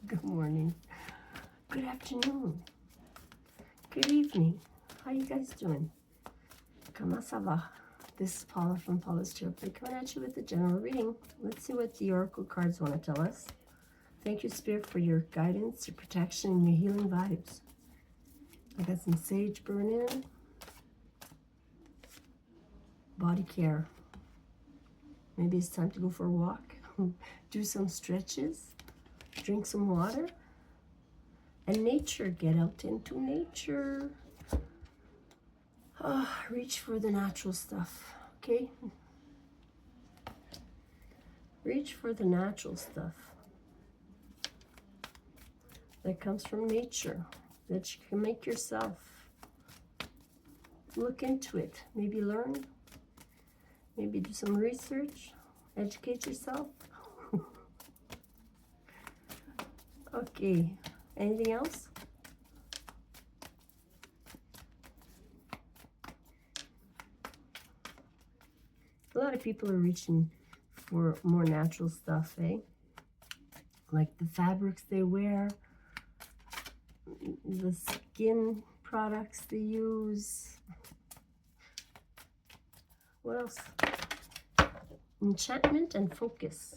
Good morning. Good afternoon. Good evening. How you guys doing? Comment ça va? This is Paula from Paula's Tarot. Coming at you with the general reading. Let's see what the oracle cards want to tell us. Thank you, Spirit, for your guidance, your protection, and your healing vibes. I got some sage burning. Body care. Maybe it's time to go for a walk. Do some stretches. Drink some water. And nature. Get out into nature. Reach for the natural stuff. Okay? Reach for the natural stuff that comes from nature, that you can make yourself. Look into it. Maybe learn. Maybe do some research. Educate yourself. Okay. Anything else? A lot of people are reaching for more natural stuff, eh? Like the fabrics they wear, the skin products they use. What else? Enchantment and focus.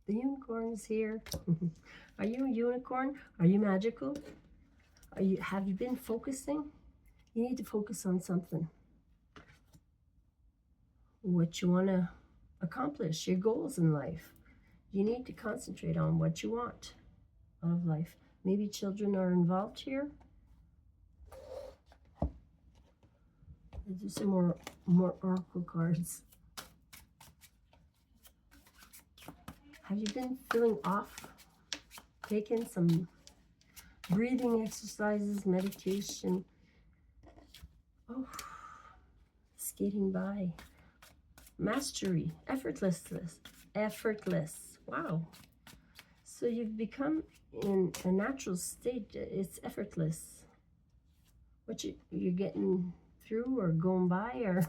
The unicorn is here. Are you a unicorn? Are you magical? Have you been focusing? You need to focus on something. What you want to accomplish, your goals in life. You need to concentrate on what you want out of life. Maybe children are involved here. Let's do some more oracle cards. Have you been feeling off? Taking some breathing exercises, meditation. Oh, skating by. Mastery, effortlessness, effortless. Wow. So you've become in a natural state. It's effortless. What you're getting through or going by, or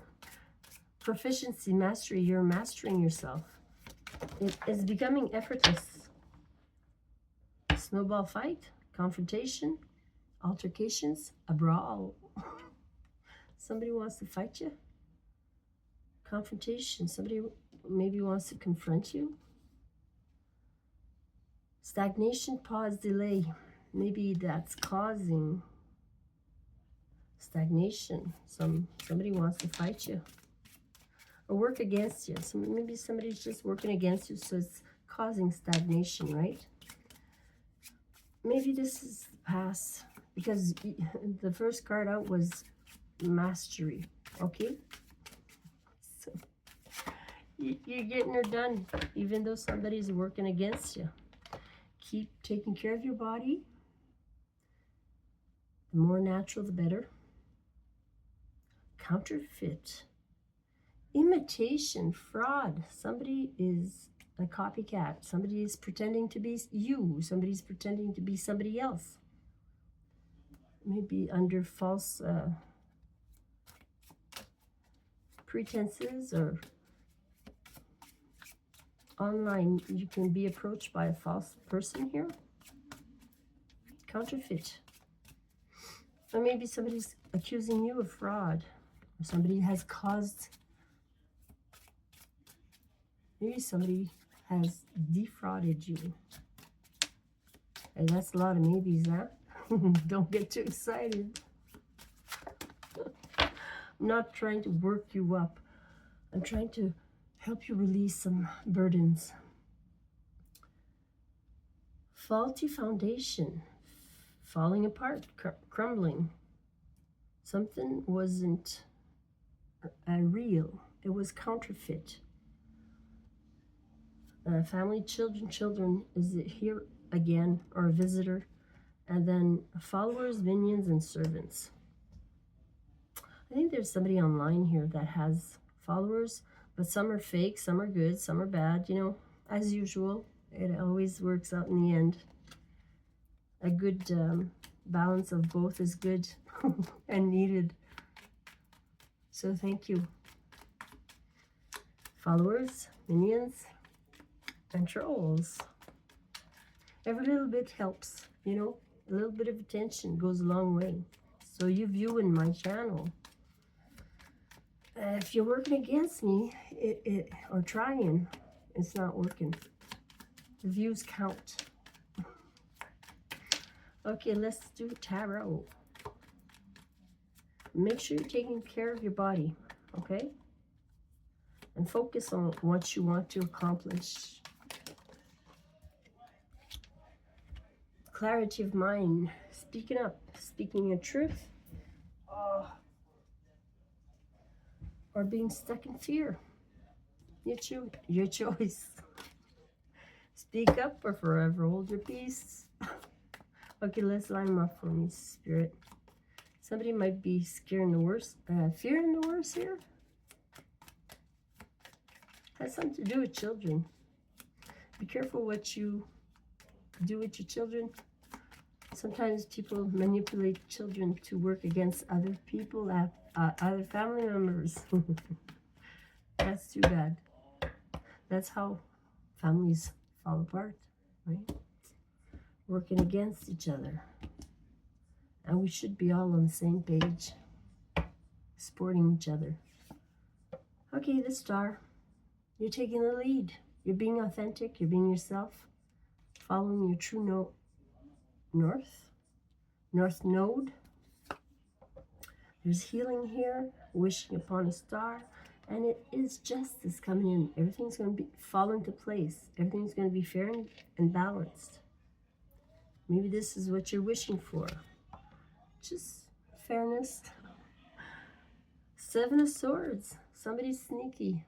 proficiency, mastery, you're mastering yourself. It is becoming effortless. Snowball fight, confrontation, altercations, a brawl. Somebody wants to fight you. Confrontation, somebody maybe wants to confront you. Stagnation, pause, delay. Maybe that's causing stagnation. Somebody wants to fight you or work against you. So maybe somebody's just working against you, so it's causing stagnation, right? Maybe this is the past, because the first card out was mastery, okay? So you're getting her done, even though somebody's working against you. Keep taking care of your body. The more natural, the better. Counterfeit. Imitation, fraud. Somebody is a copycat. Somebody is pretending to be you. Somebody's pretending to be somebody else. Maybe under false pretenses, or online you can be approached by a false person here. Counterfeit. Or maybe somebody's accusing you of fraud, or somebody has caused, maybe somebody has defrauded you. And that's a lot of maybes, huh? Don't get too excited. I'm not trying to work you up. I'm trying to help you release some burdens. Faulty foundation. Falling apart, crumbling. Something wasn't real. It was counterfeit. Family, children, is it here again, or a visitor? And then followers, minions, and servants. I think there's somebody online here that has followers, but some are fake, some are good, some are bad. You know, as usual, it always works out in the end. A good balance of both is good and needed. So thank you. Followers, minions, and trolls. Every little bit helps, you know. A little bit of attention goes a long way. So you viewing my channel, if you're working against me, or trying, it's not working. The views count. Okay, let's do tarot. Make sure you're taking care of your body, okay? And focus on what you want to accomplish. Clarity of mind, speaking up, speaking your truth, or being stuck in fear. Your choice. Speak up or forever hold your peace. Okay, let's line them up for me, Spirit. Somebody might be scaring the worst, fearing the worst here. Has something to do with children. Be careful what you do with your children. Sometimes people manipulate children to work against other people, other family members. That's too bad. That's how families fall apart, right? Working against each other. And we should be all on the same page, supporting each other. Okay, the Star. You're taking the lead. You're being authentic. You're being yourself. Following your true North Node. There's healing here. Wishing upon a star. And it is justice coming in. Everything's going to fall into place. Everything's going to be fair and balanced. Maybe this is what you're wishing for. Just fairness. Seven of Swords. Somebody's sneaky.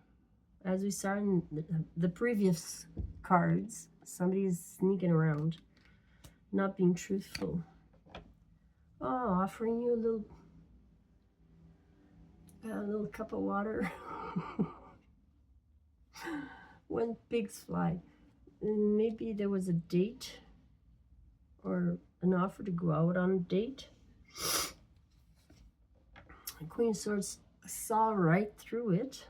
As we saw in the previous cards, somebody is sneaking around, not being truthful. Oh, offering you a little cup of water. When pigs fly. And maybe there was a date or an offer to go out on a date. The Queen of Swords saw right through it.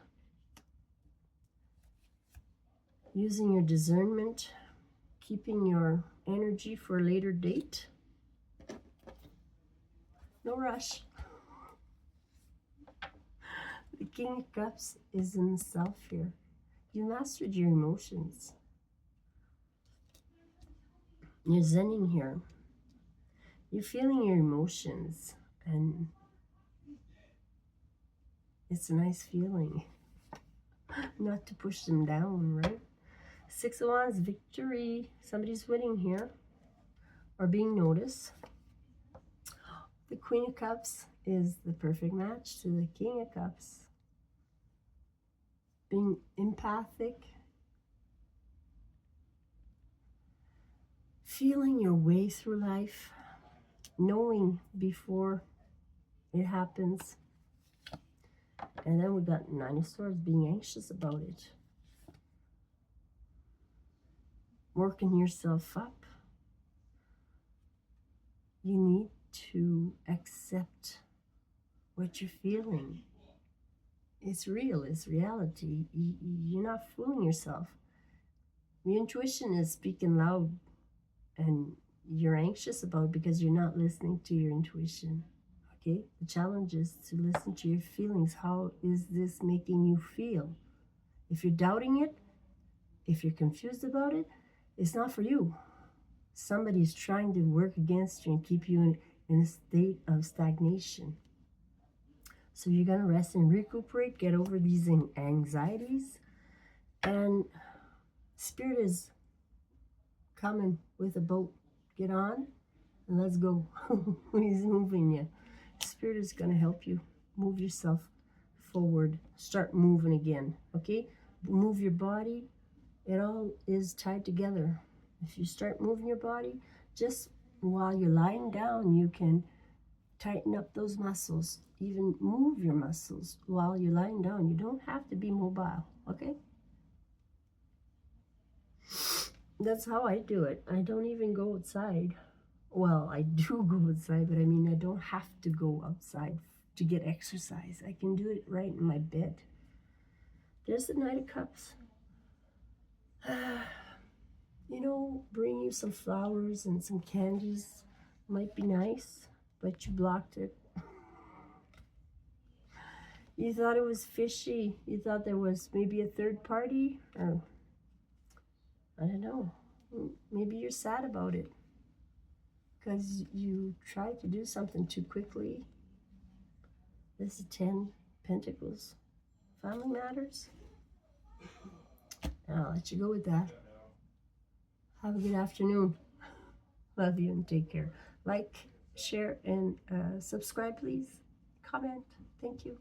Using your discernment, keeping your energy for a later date. No rush. The King of Cups is in the self here. You mastered your emotions. You're zenning here. You're feeling your emotions, and it's a nice feeling. Not to push them down, right? Six of Wands, victory. Somebody's winning here or being noticed. The Queen of Cups is the perfect match to the King of Cups. Being empathic. Feeling your way through life. Knowing before it happens. And then we got Nine of Swords, being anxious about it. Working yourself up. You need to accept what you're feeling. It's real, it's reality. You're not fooling yourself. Your intuition is speaking loud, and you're anxious about it because you're not listening to your intuition. Okay? The challenge is to listen to your feelings. How is this making you feel? If you're doubting it, if you're confused about it, it's not for you. Somebody's trying to work against you and keep you in a state of stagnation. So you're going to rest and recuperate, get over these anxieties. And Spirit is coming with a boat. Get on and let's go. He's moving you. Spirit is going to help you move yourself forward. Start moving again, okay? Move your body. It all is tied together. If you start moving your body, just while you're lying down, you can tighten up those muscles. Even move your muscles while you're lying down. You don't have to be mobile, okay? That's how I do it. I don't even go outside. Well, I do go outside, but I mean, I don't have to go outside to get exercise. I can do it right in my bed. There's the Knight of Cups. You know, know, bring you some flowers and some candies. Might be nice, but you blocked it. You thought it was fishy. You thought there was maybe a third party, or I don't know. Maybe you're sad about it because you tried to do something too quickly. This is 10 Pentacles. Family matters. I'll let you go with that. Have a good afternoon. Love you and take care. Like, share, and subscribe, please. Comment. Thank you.